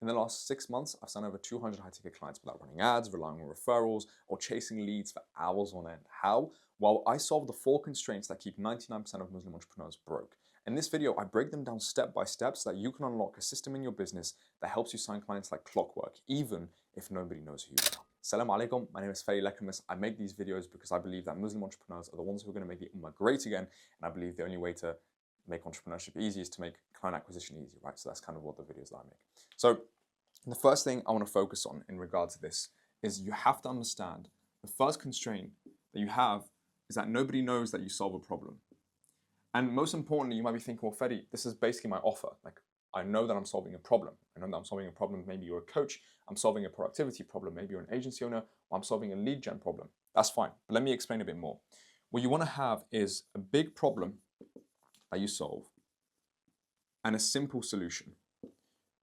In the last 6 months, I've signed over 200 high-ticket clients without running ads, relying on referrals, or chasing leads for hours on end. How? Well, I solve the 4 constraints that keep 99% of Muslim entrepreneurs broke. In this video, I break them down step by step so that you can unlock a system in your business that helps you sign clients like clockwork, even if nobody knows who you are. Assalamu alaikum, my name is Fedi Lecamus. I make these videos because I believe that Muslim entrepreneurs are the ones who are going to make the Ummah great again, and I believe the only way to make entrepreneurship easy is to make client acquisition easy, right? So that's kind of what the videos that I make. So the first thing I want to focus on in regard to this is you have to understand the first constraint that you have is that nobody knows that you solve a problem. And most importantly, you might be thinking, well, Fedi, this is basically my offer. Like, I know that I'm solving a problem. I know that I'm solving a problem. Maybe you're a coach. I'm solving a productivity problem. Maybe you're an agency owner, or I'm solving a lead gen problem. That's fine. But let me explain a bit more. What you want to have is a big problem that you solve and a simple solution.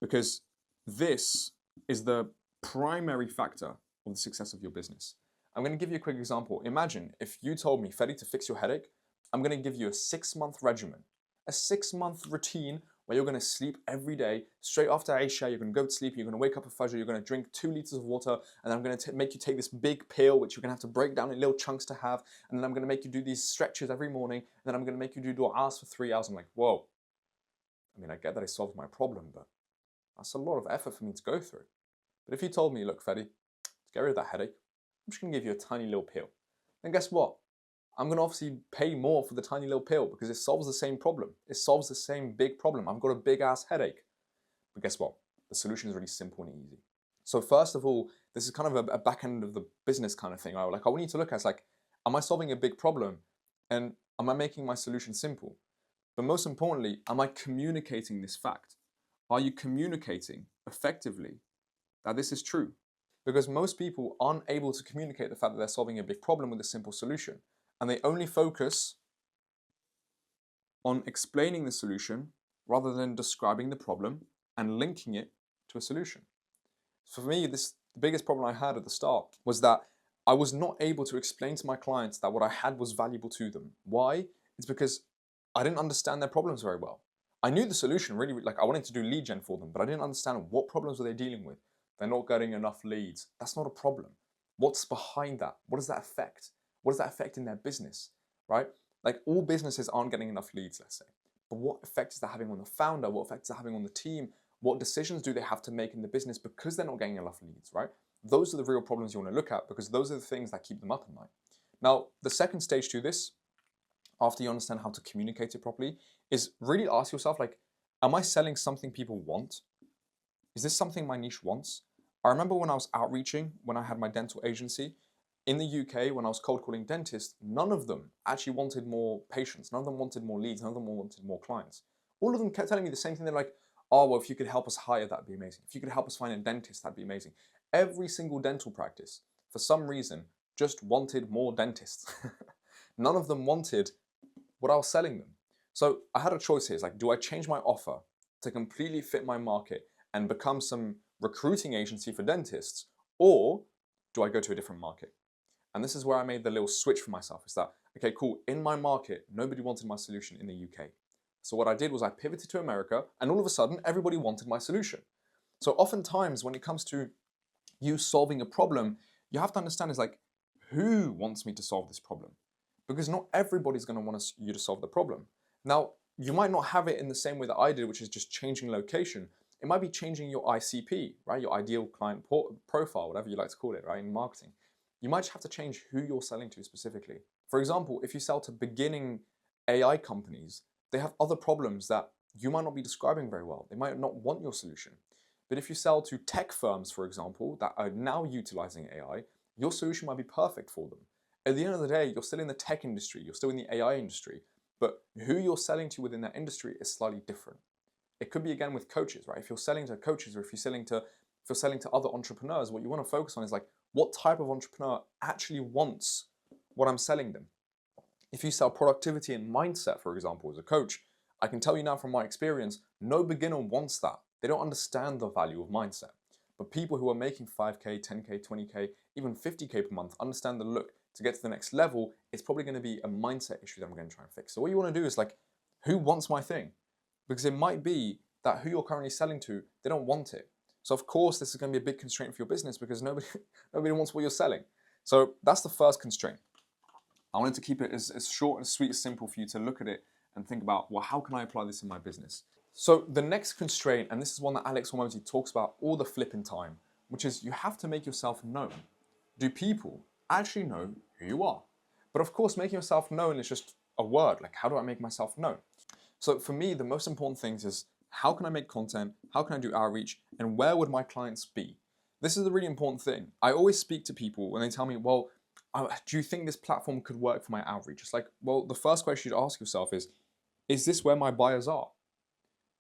Because this is the primary factor of the success of your business. I'm going to give you a quick example. Imagine if you told me, Fedi, to fix your headache, I'm going to give you a 6-month regimen, a 6-month routine where you're going to sleep every day. Straight after Aisha, you're going to go to sleep, you're going to wake up at Fajr, you're going to drink 2 liters of water, and then I'm going to make you take this big pill, which you're going to have to break down in little chunks to have, and then I'm going to make you do these stretches every morning, and then I'm going to make you do du'as for 3 hours. I'm like, whoa. I mean, I get that it solves my problem, but that's a lot of effort for me to go through. But if you told me, look, Fedi, to get rid of that headache, I'm just going to give you a tiny little pill. Then guess what? I'm going to obviously pay more for the tiny little pill because it solves the same problem. It solves the same big problem. I've got a big ass headache. But guess what? The solution is really simple and easy. So first of all, this is kind of a back end of the business kind of thing. I want you to look at, like, am I solving a big problem? And am I making my solution simple? But most importantly, am I communicating this fact? Are you communicating effectively that this is true? Because most people aren't able to communicate the fact that they're solving a big problem with a simple solution. And they only focus on explaining the solution rather than describing the problem and linking it to a solution. For me, the biggest problem I had at the start was that I was not able to explain to my clients that what I had was valuable to them. Why? It's because I didn't understand their problems very well. I knew the solution really, like I wanted to do lead gen for them, but I didn't understand what problems were they dealing with. They're not getting enough leads. That's not a problem. What's behind that? What does that affect? What does that affect in their business, right? Like, all businesses aren't getting enough leads, let's say. But what effect is that having on the founder? What effect is that having on the team? What decisions do they have to make in the business because they're not getting enough leads, right? Those are the real problems you want to look at because those are the things that keep them up at night. Now, the second stage to this, after you understand how to communicate it properly, is really ask yourself, like, am I selling something people want? Is this something my niche wants? I remember when I was outreaching, when I had my dental agency, in the UK, when I was cold calling dentists, none of them actually wanted more patients. None of them wanted more leads. None of them wanted more clients. All of them kept telling me the same thing. They're like, oh, well, if you could help us hire, that'd be amazing. If you could help us find a dentist, that'd be amazing. Every single dental practice, for some reason, just wanted more dentists. None of them wanted what I was selling them. So I had a choice here. It's like, do I change my offer to completely fit my market and become some recruiting agency for dentists, or do I go to a different market? And this is where I made the little switch for myself. Is that, okay, cool, in my market, nobody wanted my solution in the UK. So what I did was I pivoted to America, and all of a sudden, everybody wanted my solution. So oftentimes, when it comes to you solving a problem, you have to understand is like, who wants me to solve this problem? Because not everybody's going to want you to solve the problem. Now, you might not have it in the same way that I did, which is just changing location. It might be changing your ICP, right? Your ideal client profile, whatever you like to call it, right? In marketing. You might just have to change who you're selling to specifically. For example, if you sell to beginning AI companies, they have other problems that you might not be describing very well. They might not want your solution. But if you sell to tech firms, for example, that are now utilizing AI, your solution might be perfect for them. At the end of the day, you're still in the tech industry, you're still in the AI industry, but who you're selling to within that industry is slightly different. It could be, again, with coaches, right? If you're selling to coaches, or if you're selling to other entrepreneurs, what you want to focus on is like, what type of entrepreneur actually wants what I'm selling them? If you sell productivity and mindset, for example, as a coach, I can tell you now from my experience, no beginner wants that. They don't understand the value of mindset. But people who are making 5K, 10K, 20K, even 50K per month understand that, look, to get to the next level, it's probably going to be a mindset issue that I'm going to try and fix. So what you want to do is like, who wants my thing? Because it might be that who you're currently selling to, they don't want it. So of course, this is going to be a big constraint for your business because nobody, nobody wants what you're selling. So that's the first constraint. I wanted to keep it as short and sweet as simple for you to look at it and think about, well, how can I apply this in my business? So the next constraint, and this is one that Alex Hormozy talks about all the flipping time, which is you have to make yourself known. Do people actually know who you are? But of course, making yourself known is just a word. Like, how do I make myself known? So for me, the most important things is how can I make content? How can I do outreach? And where would my clients be? This is a really important thing. I always speak to people when they tell me, well, do you think this platform could work for my outreach? It's like, well, the first question you should ask yourself is this where my buyers are?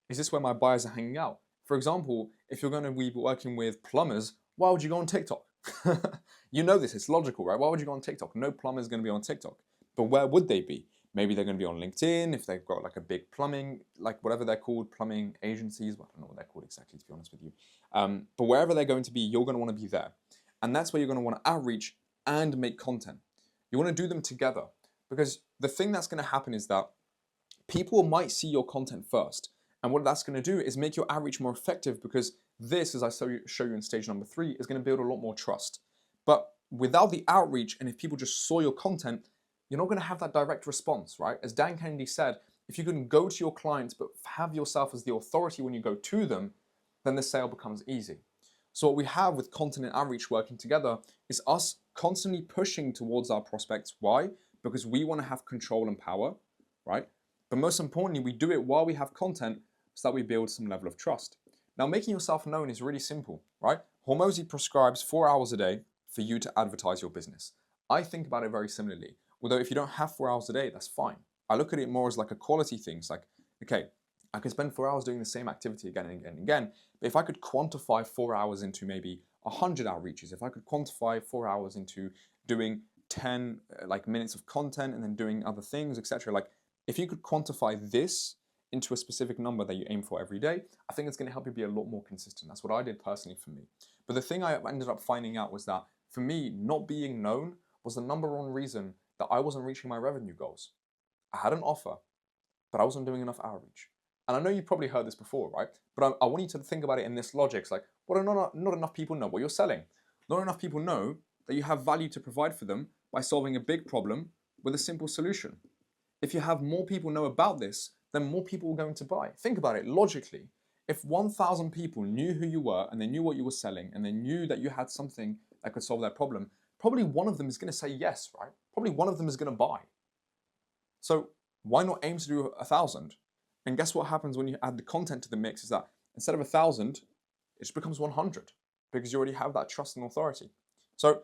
Is this where my buyers are hanging out? For example, if you're going to be working with plumbers, why would you go on TikTok? You know this, it's logical, right? Why would you go on TikTok? No plumber is going to be on TikTok. But where would they be? Maybe they're going to be on LinkedIn if they've got like a big plumbing, like whatever they're called, plumbing agencies. Well, I don't know what they're called exactly, to be honest with you. But wherever they're going to be, you're going to want to be there. And that's where you're going to want to outreach and make content. You want to do them together because the thing that's going to happen is that people might see your content first. And what that's going to do is make your outreach more effective because this, as I show you in stage number 3, is going to build a lot more trust. But without the outreach, and if people just saw your content, you're not going to have that direct response, right? As Dan Kennedy said, if you can go to your clients but have yourself as the authority when you go to them, then the sale becomes easy. So what we have with content and outreach working together is us constantly pushing towards our prospects. Why? Because we want to have control and power, right? But most importantly, we do it while we have content so that we build some level of trust. Now, making yourself known is really simple, right? Hormozy prescribes 4 hours a day for you to advertise your business. I think about it very similarly. Although if you don't have 4 hours a day, that's fine. I look at it more as like a quality thing. It's like, okay, I could spend 4 hours doing the same activity again and again and again. But if I could quantify 4 hours into maybe 100 outreaches, if I could quantify 4 hours into doing 10 minutes of content and then doing other things, etc. Like if you could quantify this into a specific number that you aim for every day, I think it's going to help you be a lot more consistent. That's what I did personally for me. But the thing I ended up finding out was that for me, not being known was the number one reason that I wasn't reaching my revenue goals. I had an offer, but I wasn't doing enough outreach. And I know you've probably heard this before, right? But I want you to think about it in this logic. It's like, well, not enough people know what you're selling. Not enough people know that you have value to provide for them by solving a big problem with a simple solution. If you have more people know about this, then more people are going to buy. Think about it logically. If 1,000 people knew who you were and they knew what you were selling and they knew that you had something that could solve their problem, probably one of them is going to say yes, right? Probably one of them is going to buy. So why not aim to do 1,000? And guess what happens when you add the content to the mix is that instead of 1,000, it just becomes 100 because you already have that trust and authority. So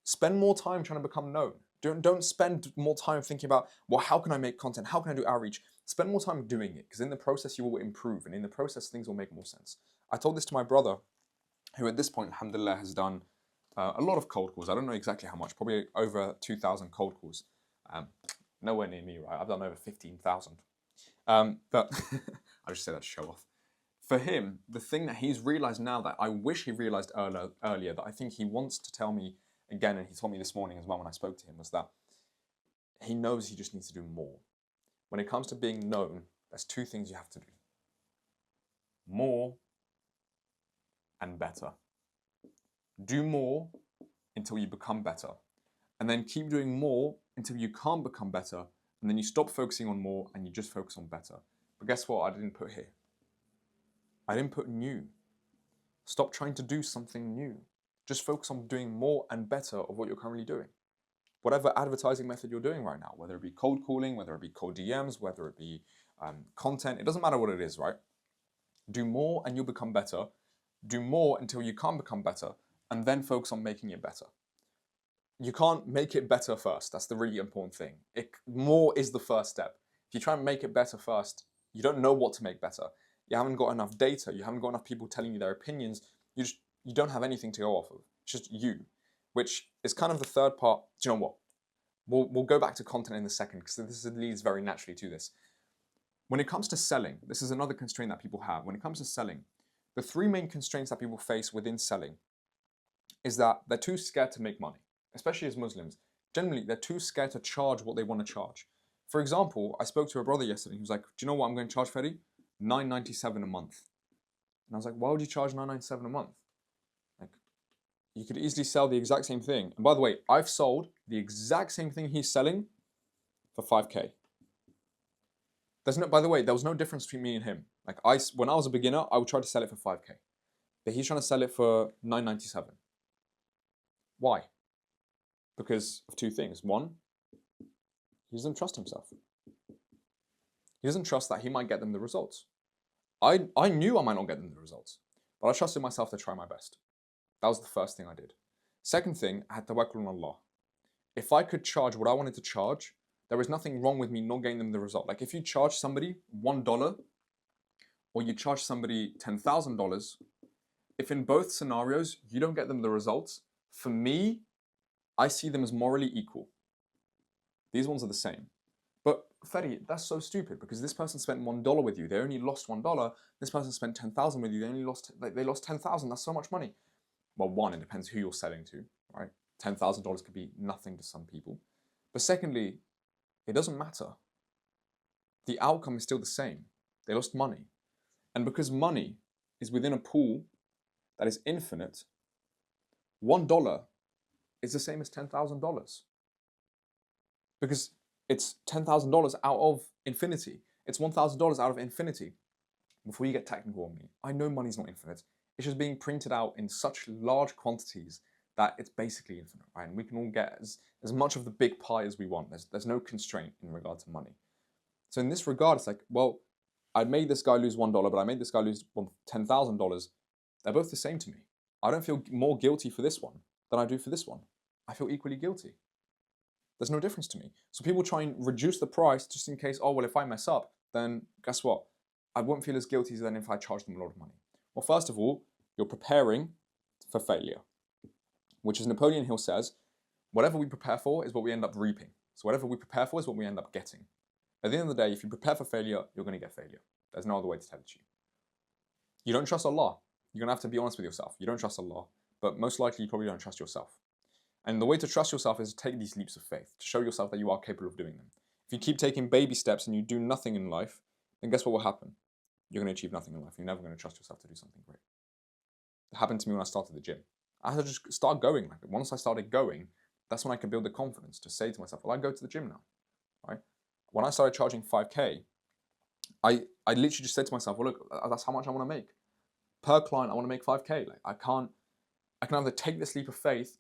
spend more time trying to become known. Don't spend more time thinking about, well, how can I make content? How can I do outreach? Spend more time doing it because in the process you will improve and in the process things will make more sense. I told this to my brother who at this point, alhamdulillah, has done a lot of cold calls. I don't know exactly how much, probably over 2,000 cold calls. Nowhere near me, right? I've done over 15,000. But I just say that to show off. For him, the thing that he's realized now that I wish he realized earlier, that I think he wants to tell me again, and he told me this morning as well when I spoke to him, was that he knows he just needs to do more. When it comes to being known, there's 2 things you have to do. More and better. Do more until you become better. And then keep doing more until you can't become better. And then you stop focusing on more and you just focus on better. But guess what? I didn't put here. I didn't put new. Stop trying to do something new. Just focus on doing more and better of what you're currently doing. Whatever advertising method you're doing right now, whether it be cold calling, whether it be cold DMs, whether it be content, it doesn't matter what it is, right? Do more and you'll become better. Do more until you can't become better, and then focus on making it better. You can't make it better first. That's the really important thing. More is the first step. If you try and make it better first, you don't know what to make better. You haven't got enough data. You haven't got enough people telling you their opinions. You don't have anything to go off of. It's just you, which is kind of the third part. Do you know what? We'll go back to content in a second because this leads very naturally to this. When it comes to selling, this is another constraint that people have. When it comes to selling, the 3 main constraints that people face within selling is that they're too scared to make money, especially as Muslims. Generally, they're too scared to charge what they want to charge. For example, I spoke to a brother yesterday. He was like, do you know what I'm going to charge, Fedi? $9.97 a month. And I was like, why would you charge $9.97 a month? Like, you could easily sell the exact same thing. And by the way, I've sold the exact same thing he's selling for 5K. By the way, there was no difference between me and him. Like when I was a beginner, I would try to sell it for 5K. But he's trying to sell it for $9.97. Why? Because of two things. One, he doesn't trust himself. He doesn't trust that he might get them the results. I knew I might not get them the results, but I trusted myself to try my best. That was the first thing I did. Second thing, I had tawakkul on Allah. If I could charge what I wanted to charge, there is nothing wrong with me not getting them the result. Like if you charge somebody $1 or you charge somebody $10,000, if in both scenarios you don't get them the results, for me, I see them as morally equal. These ones are the same. But Fedi, that's so stupid because this person spent $1 with you. They only lost $1. This person spent 10,000 with you. They lost 10,000. That's so much money. Well, one, it depends who you're selling to, right? $10,000 could be nothing to some people. But secondly, it doesn't matter. The outcome is still the same. They lost money. And because money is within a pool that is infinite, $1 is the same as $10,000. Because it's $10,000 out of infinity. It's $1,000 out of infinity. Before you get technical on me, I know money's not infinite. It's just being printed out in such large quantities that it's basically infinite, right? And we can all get as much of the big pie as we want. There's no constraint in regard to money. So in this regard, it's like, well, I made this guy lose $1, but I made this guy lose $10,000. They're both the same to me. I don't feel more guilty for this one than I do for this one. I feel equally guilty. There's no difference to me. So people try and reduce the price just in case, oh, well, if I mess up, then guess what? I won't feel as guilty as then if I charge them a lot of money. Well, first of all, you're preparing for failure, which is Napoleon Hill says, whatever we prepare for is what we end up reaping. So whatever we prepare for is what we end up getting. At the end of the day, if you prepare for failure, you're going to get failure. There's no other way to tell it to you. You don't trust Allah. You're going to have to be honest with yourself. You don't trust Allah, but most likely you probably don't trust yourself. And the way to trust yourself is to take these leaps of faith, to show yourself that you are capable of doing them. If you keep taking baby steps and you do nothing in life, then guess what will happen? You're going to achieve nothing in life. You're never going to trust yourself to do something great. It happened to me when I started the gym. I had to just start going. Like once I started going, that's when I could build the confidence to say to myself, well, I go to the gym now, right? When I started charging 5K, I literally just said to myself, well, look, that's how much I want to make. Per client, I want to make 5K. Like I can either take this leap of faith,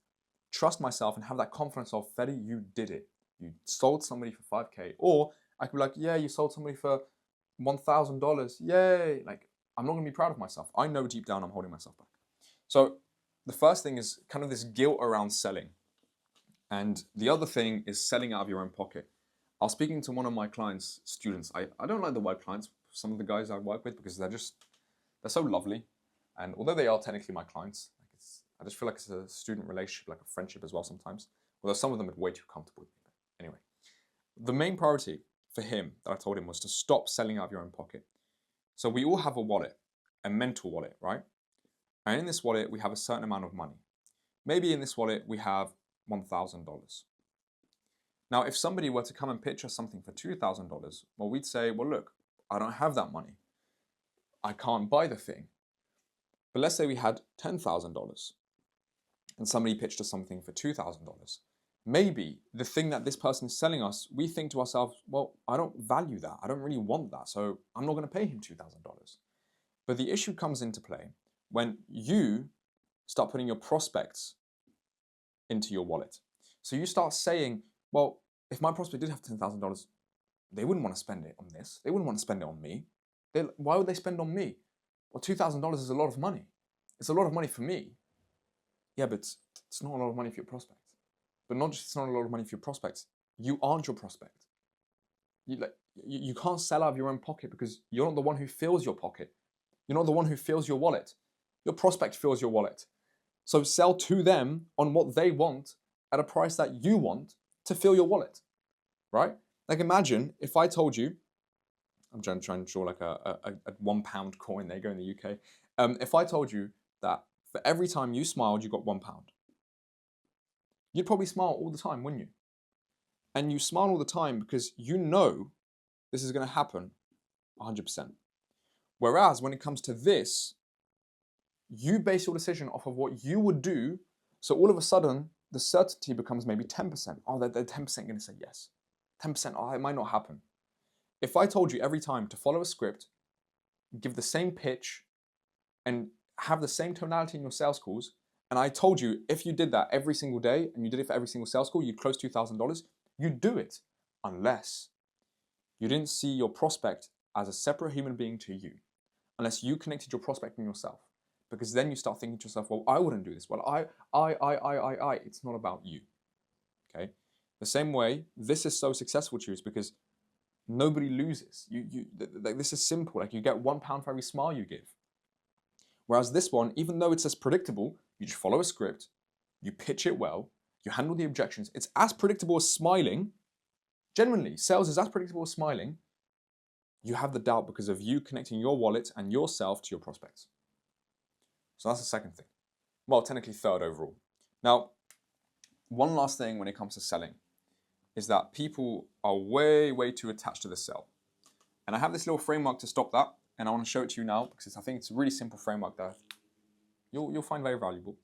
trust myself and have that confidence of, Fedi, you did it. You sold somebody for 5K. Or I could be like, yeah, you sold somebody for $1,000. Yay. Like, I'm not going to be proud of myself. I know deep down I'm holding myself back. So the first thing is kind of this guilt around selling. And the other thing is selling out of your own pocket. I was speaking to one of my clients' students. I don't like the word clients, some of the guys I work with, because they're so lovely. And although they are technically my clients, I just feel like it's a student relationship, like a friendship as well sometimes. Although some of them are way too comfortable with me. Anyway, the main priority for him that I told him was to stop selling out of your own pocket. So we all have a wallet, a mental wallet, right? And in this wallet, we have a certain amount of money. Maybe in this wallet, we have $1,000. Now, if somebody were to come and pitch us something for $2,000, well, we'd say, well, look, I don't have that money. I can't buy the thing. But let's say we had $10,000 and somebody pitched us something for $2,000. Maybe the thing that this person is selling us, we think to ourselves, well, I don't value that. I don't really want that. So I'm not going to pay him $2,000. But the issue comes into play when you start putting your prospects into your wallet. So you start saying, well, if my prospect did have $10,000, they wouldn't want to spend it on this. They wouldn't want to spend it on me. Why would they spend on me? Well, $2,000 is a lot of money. It's a lot of money for me. Yeah, but it's not a lot of money for your prospect. But not just it's not a lot of money for your prospects. You aren't your prospect. You can't sell out of your own pocket because you're not the one who fills your pocket. You're not the one who fills your wallet. Your prospect fills your wallet. So sell to them on what they want at a price that you want to fill your wallet, right? Like imagine if I told you, I'm trying to draw like a £1 coin, there you go in the UK. If I told you that for every time you smiled, you got £1, you'd probably smile all the time, wouldn't you? And you smile all the time because you know this is going to happen 100%. Whereas when it comes to this, You base your decision off of what you would do. So all of a sudden, the certainty becomes maybe 10%. Oh, they're 10% going to say yes. 10%, oh, it might not happen. If I told you every time to follow a script, give the same pitch, and have the same tonality in your sales calls, and I told you if you did that every single day and you did it for every single sales call, you'd close $2,000, you'd do it. Unless you didn't see your prospect as a separate human being to you. Unless you connected your prospect and yourself. Because then you start thinking to yourself, well, I wouldn't do this. Well, I. It's not about you. Okay? The same way this is so successful to you is because nobody loses. This is simple. Like, you get £1 for every smile you give. Whereas this one, even though it's as predictable, you just follow a script, you pitch it well, you handle the objections. It's as predictable as smiling. Genuinely, sales is as predictable as smiling. You have the doubt because of you connecting your wallet and yourself to your prospects. So that's the second thing. Well, technically third overall. Now, one last thing when it comes to selling is that people are way, way too attached to the sell. And I have this little framework to stop that, and I want to show it to you now because I think it's a really simple framework that you'll find very valuable.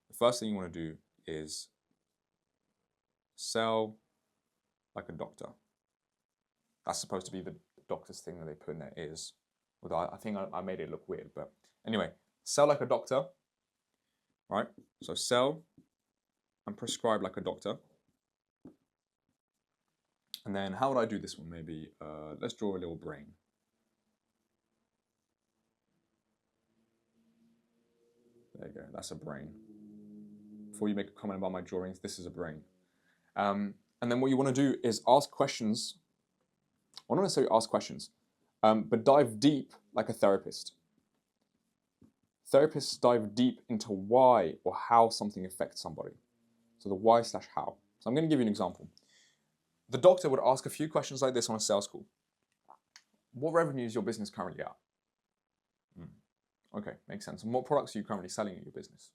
The first thing you want to do is sell like a doctor. That's supposed to be the doctor's thing that they put in their ears. Although I think I made it look weird, but anyway, sell like a doctor, right? So sell and prescribe like a doctor. And then how would I do this one? Maybe let's draw a little brain. There you go, that's a brain. Before you make a comment about my drawings, this is a brain. And then what you want to do is ask questions. Well, not necessarily ask questions, but dive deep like a therapist. Therapists dive deep into why or how something affects somebody. So the why/how. So I'm going to give you an example. The doctor would ask a few questions like this on a sales call. What revenue is your business currently at? Okay, makes sense. And what products are you currently selling in your business?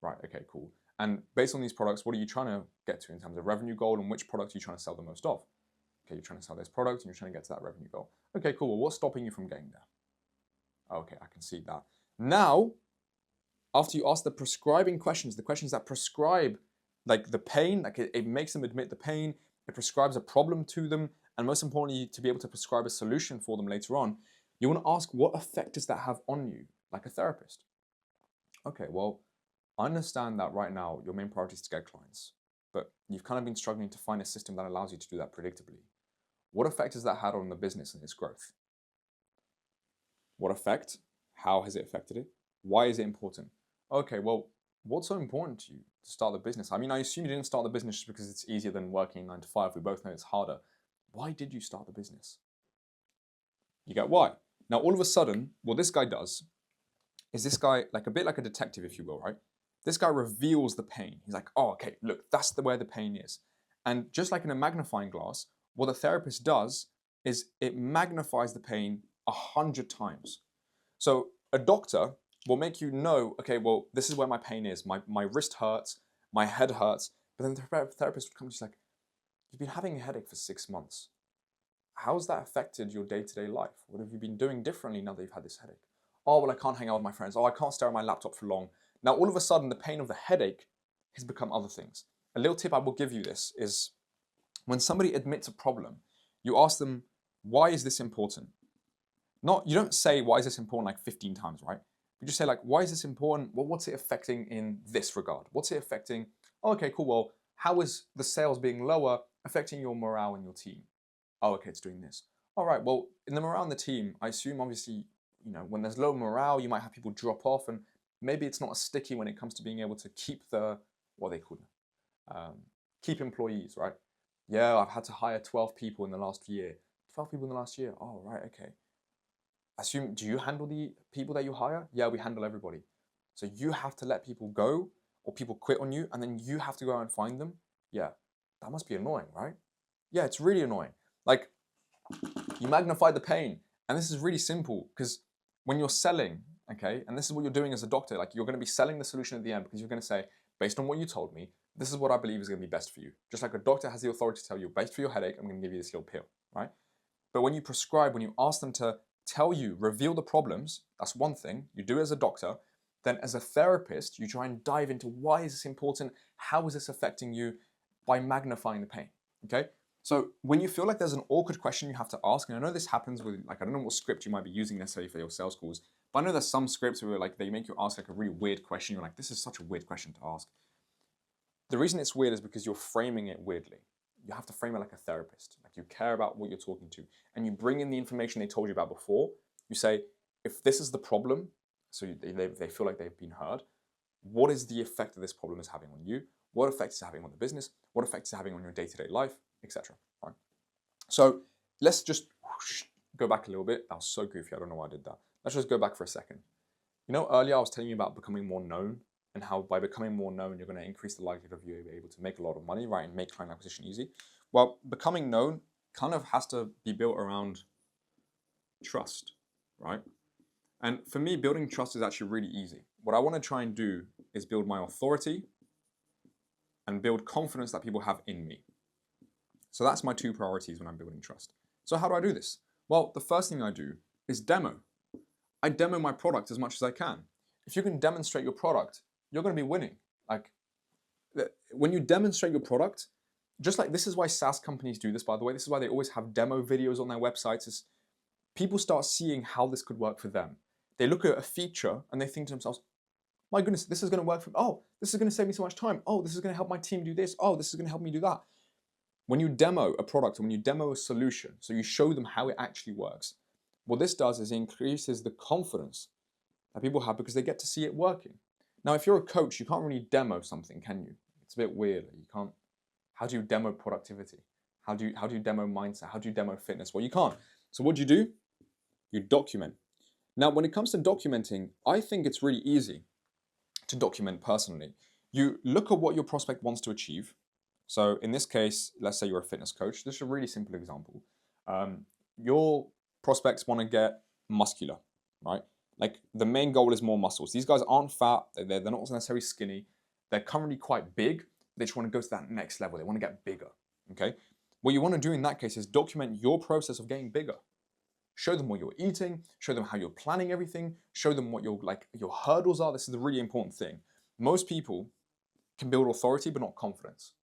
Right, okay, cool. And based on these products, what are you trying to get to in terms of revenue goal, and which product are you trying to sell the most of? Okay, you're trying to sell this product and you're trying to get to that revenue goal. Okay, cool. Well, what's stopping you from getting there? Okay, I can see that. Now, after you ask the prescribing questions, the questions that prescribe like the pain, like it makes them admit the pain, it prescribes a problem to them, and most importantly, to be able to prescribe a solution for them later on, you want to ask, what effect does that have on you, like a therapist? Okay, well, I understand that right now your main priority is to get clients, but you've kind of been struggling to find a system that allows you to do that predictably. What effect has that had on the business and its growth? What effect? How has it affected it? Why is it important? Okay, well, what's so important to you to start the business? I mean, I assume you didn't start the business just because it's easier than working 9 to 5. We both know it's harder. Why did you start the business? You get why. Now, all of a sudden, what this guy does is this guy, like a bit like a detective, if you will, right? This guy reveals the pain. He's like, oh, okay, look, that's where the pain is. And just like in a magnifying glass, what the therapist does is it magnifies the pain 100 times. So a doctor will make you know, okay, well, this is where my pain is. My wrist hurts, my head hurts. But then the therapist would come and she's like, you've been having a headache for 6 months. How's that affected your day-to-day life? What have you been doing differently now that you've had this headache? Oh, well, I can't hang out with my friends. Oh, I can't stare at my laptop for long. Now, all of a sudden, the pain of the headache has become other things. A little tip I will give you this is when somebody admits a problem, you ask them, why is this important? You don't say, why is this important like 15 times, right? You just say like, why is this important? Well, what's it affecting in this regard? What's it affecting? Oh, okay, cool. Well, how is the sales being lower affecting your morale in your team? Oh, okay, it's doing this. All right, well, in the morale in the team, I assume obviously, when there's low morale, you might have people drop off, and maybe it's not as sticky when it comes to being able to keep what they call them, keep employees, right? Yeah, I've had to hire 12 people in the last year. 12 people in the last year. Oh, right, okay. Do you handle the people that you hire? Yeah, we handle everybody. So you have to let people go or people quit on you, and then you have to go out and find them? Yeah, that must be annoying, right? Yeah, it's really annoying. Like, you magnify the pain. And this is really simple because when you're selling, okay, and this is what you're doing as a doctor, like you're going to be selling the solution at the end because you're going to say, based on what you told me, this is what I believe is going to be best for you. Just like a doctor has the authority to tell you, based for your headache, I'm going to give you this little pill, right? But when you prescribe, when you ask them to tell you, reveal the problems. That's one thing. You do it as a doctor. Then as a therapist, you try and dive into why is this important? How is this affecting you by magnifying the pain, okay? So when you feel like there's an awkward question you have to ask, and I know this happens with, like, I don't know what script you might be using necessarily for your sales calls, but I know there's some scripts where like they make you ask like a really weird question. You're like, this is such a weird question to ask. The reason it's weird is because you're framing it weirdly. You have to frame it like a therapist. Like you care about what you're talking to, and you bring in the information they told you about before. You say, if this is the problem, so they feel like they've been heard, what is the effect that this problem is having on you? What effect is it having on the business? What effect is it having on your day-to-day life, etc. Right? So let's just go back a little bit. That was so goofy. I don't know why I did that. Let's just go back for a second. You know, earlier I was telling you about becoming more known and how by becoming more known, you're going to increase the likelihood of you being able to make a lot of money, right, and make client acquisition easy. Well, becoming known kind of has to be built around trust, right? And for me, building trust is actually really easy. What I want to try and do is build my authority and build confidence that people have in me. So that's my two priorities when I'm building trust. So how do I do this? Well, the first thing I do is demo. I demo my product as much as I can. If you can demonstrate your product, you're going to be winning. Like when you demonstrate your product, just like this is why SaaS companies do this, by the way, this is why they always have demo videos on their websites, is people start seeing how this could work for them. They look at a feature and they think to themselves, my goodness, this is going to work for me. Oh, this is going to save me so much time. Oh, this is going to help my team do this. Oh, this is going to help me do that. When you demo a product, or when you demo a solution, so you show them how it actually works, what this does is it increases the confidence that people have because they get to see it working. Now, if you're a coach, you can't really demo something, can you? It's a bit weird. You can't. How do you demo productivity? How do you demo mindset? How do you demo fitness? Well, you can't. So what do? You document. Now, when it comes to documenting, I think it's really easy to document personally. You look at what your prospect wants to achieve. So in this case, let's say you're a fitness coach. This is a really simple example. Your prospects want to get muscular, right? Like the main goal is more muscles. These guys aren't fat. They're not necessarily skinny. They're currently quite big. They just want to go to that next level. They want to get bigger, okay? What you want to do in that case is document your process of getting bigger. Show them what you're eating, show them how you're planning everything, show them what your hurdles are. This is the really important thing. Most people can build authority but not confidence.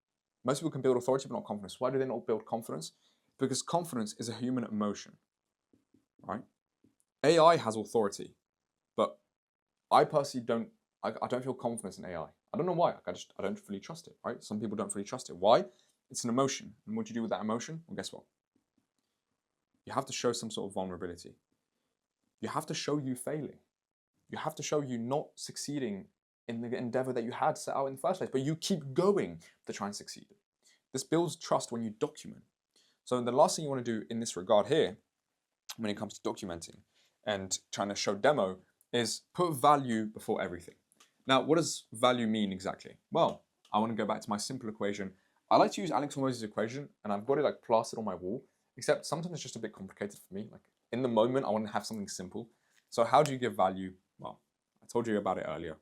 Most people can build authority but not confidence. Why do they not build confidence? Because confidence is a human emotion, right? AI has authority, but I personally don't feel confidence in AI. I don't know why. I don't fully trust it, right? Some people don't fully trust it. Why? It's an emotion. And what do you do with that emotion? Well, guess what? You have to show some sort of vulnerability. You have to show you failing. You have to show you not succeeding in the endeavor that you had set out in the first place, but you keep going to try and succeed. This builds trust when you document. So the last thing you want to do in this regard here, when it comes to documenting and trying to show demo, is put value before everything. Now, what does value mean exactly? Well, I want to go back to my simple equation. I like to use Alex Hormozy's equation, and I've got it like plastered on my wall, except sometimes it's just a bit complicated for me. Like in the moment, I want to have something simple. So how do you give value? Well, I told you about it earlier.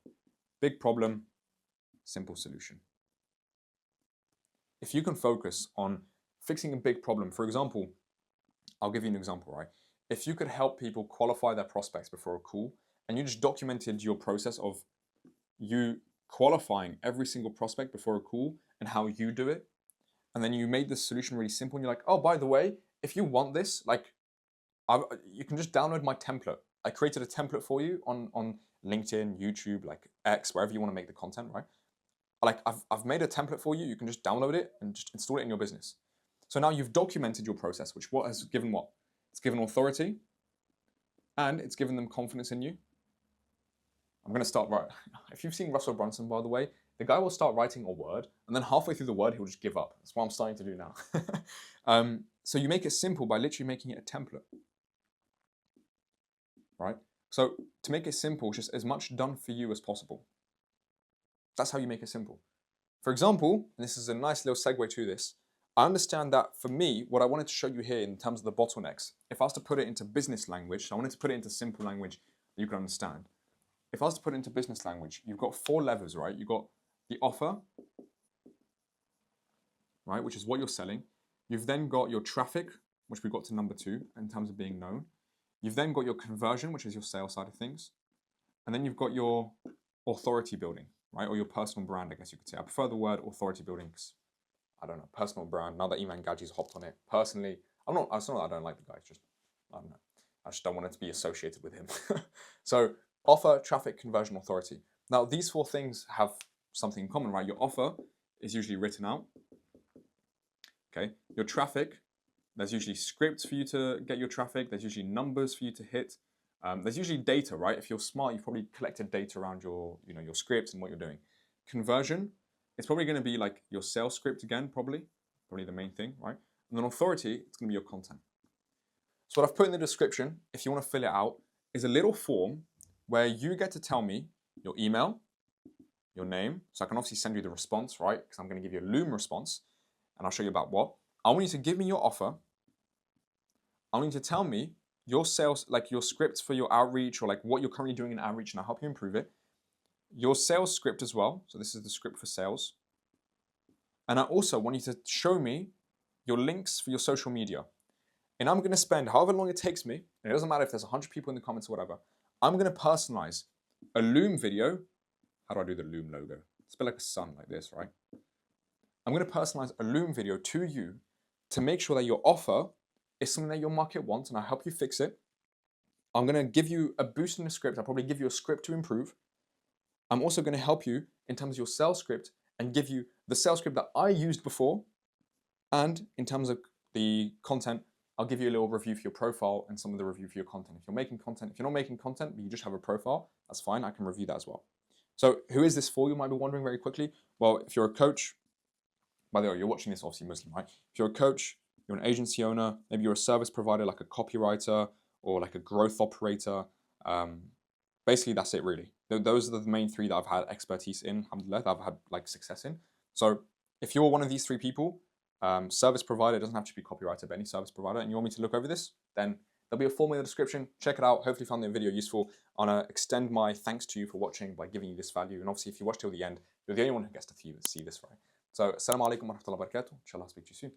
Big problem, simple solution. If you can focus on fixing a big problem, for example, I'll give you an example, right? If you could help people qualify their prospects before a call, and you just documented your process of you qualifying every single prospect before a call and how you do it, and then you made the solution really simple, and you're like, oh, by the way, if you want this, like, you can just download my template. I created a template for you on LinkedIn, YouTube, like X, wherever you want to make the content, right? Like I've made a template for you. You can just download it and just install it in your business. So now you've documented your process, which what has given what? It's given authority, and it's given them confidence in you. I'm going to start right. If you've seen Russell Brunson, by the way, the guy will start writing a word, and then halfway through the word, he'll just give up. That's what I'm starting to do now. So you make it simple by literally making it a template, right? So to make it simple, just as much done for you as possible. That's how you make it simple. For example, and this is a nice little segue to this, I understand that for me, what I wanted to show you here in terms of the bottlenecks, if I was to put it into business language, so I wanted to put it into simple language that you can understand. If I was to put it into business language, you've got 4 levers, right? You've got the offer, right, which is what you're selling. You've then got your traffic, which we got to number 2 in terms of being known. You've then got your conversion, which is your sales side of things. And then you've got your authority building, right? Or your personal brand, I guess you could say. I prefer the word authority building because, I don't know, personal brand. Now that Iman Gaji's hopped on it, personally, it's not that I don't like the guy, it's just, I don't know. I just don't want it to be associated with him. So offer, traffic, conversion, authority. Now these four things have something in common, right? Your offer is usually written out. Okay. Your traffic, there's usually scripts for you to get your traffic. There's usually numbers for you to hit. There's usually data, right? If you're smart, you've probably collected data around your scripts and what you're doing. Conversion, it's probably going to be like your sales script again, probably the main thing, right? And then authority, it's going to be your content. So what I've put in the description, if you want to fill it out, is a little form where you get to tell me your email, your name. So I can obviously send you the response, right? Because I'm going to give you a Loom response, and I'll show you about what. I want you to give me your offer. I want you to tell me your sales, like your script for your outreach, or like what you're currently doing in outreach, and I'll help you improve it. Your sales script as well. So this is the script for sales. And I also want you to show me your links for your social media. And I'm going to spend however long it takes me, and it doesn't matter if there's 100 people in the comments or whatever, I'm going to personalize a Loom video. How do I do the Loom logo? It's a bit like a sun like this, right? I'm going to personalize a Loom video to you to make sure that your offer is something that your market wants, and I'll help you fix it. I'm going to give you a boost in the script. I'll probably give you a script to improve. I'm also going to help you in terms of your sales script and give you the sales script that I used before. And in terms of the content, I'll give you a little review for your profile and some of the review for your content. If you're making content, if you're not making content, but you just have a profile, that's fine. I can review that as well. So who is this for? You might be wondering very quickly. Well, if you're a coach, by the way, you're watching this obviously Muslim, right? If you're a coach, you're an agency owner, maybe you're a service provider like a copywriter or like a growth operator. Basically, that's it really. Those are the main three that I've had expertise in, alhamdulillah, that I've had like success in. So if you're one of these three people, service provider, it doesn't have to be copywriter, but any service provider, and you want me to look over this, then there'll be a form in the description. Check it out. Hopefully you found the video useful. I want to extend my thanks to you for watching by giving you this value. And obviously, if you watch till the end, you're the only one who gets to see this, right? So, assalamu alaikum wa rahmatullahi wa barakatuh. Inshallah, I'll speak to you soon.